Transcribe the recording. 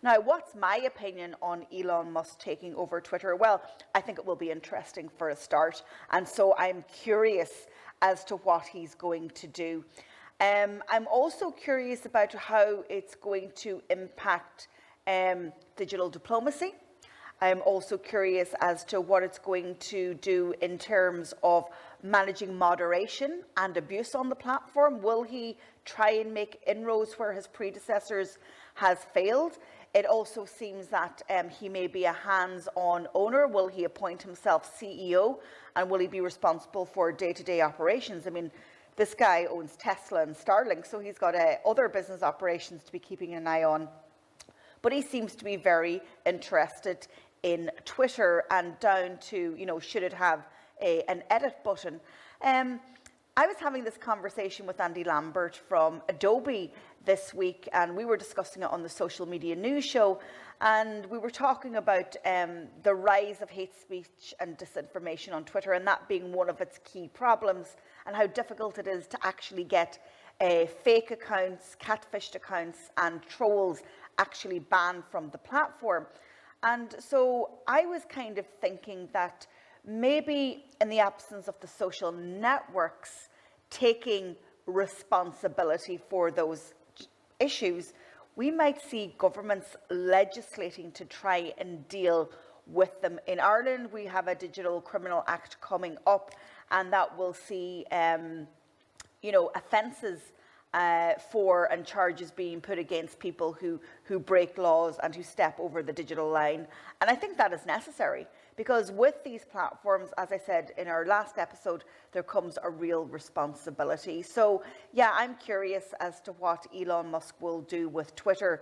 Now, what's my opinion on Elon Musk taking over Twitter? Well, I think it will be interesting for a start, and so I'm curious as to what he's going to do. I'm also curious about how it's going to impact digital diplomacy. I'm also curious as to what it's going to do in terms of managing moderation and abuse on the platform. Will he try and make inroads where his predecessors has failed? It also seems that he may be a hands-on owner. Will he appoint himself CEO, and will he be responsible for day-to-day operations? I mean, this guy owns Tesla and Starlink, so he's got other business operations to be keeping an eye on. But he seems to be very interested in Twitter, and down to, should it have an edit button. I was having this conversation with Andy Lambert from Adobe this week, and we were discussing it on the Social Media News Show, and we were talking about the rise of hate speech and disinformation on Twitter, and that being one of its key problems, and how difficult it is to actually get fake accounts, catfished accounts, and trolls actually banned from the platform. And so I was kind of thinking that maybe in the absence of the social networks taking responsibility for those issues, we might see governments legislating to try and deal with them. In Ireland, we have a Digital Criminal Act coming up, and that will see, offences for and charges being put against people who break laws and who step over the digital line. And I think that is necessary, because with these platforms, as I said in our last episode, there comes a real responsibility. So yeah, I'm curious as to what Elon Musk will do with Twitter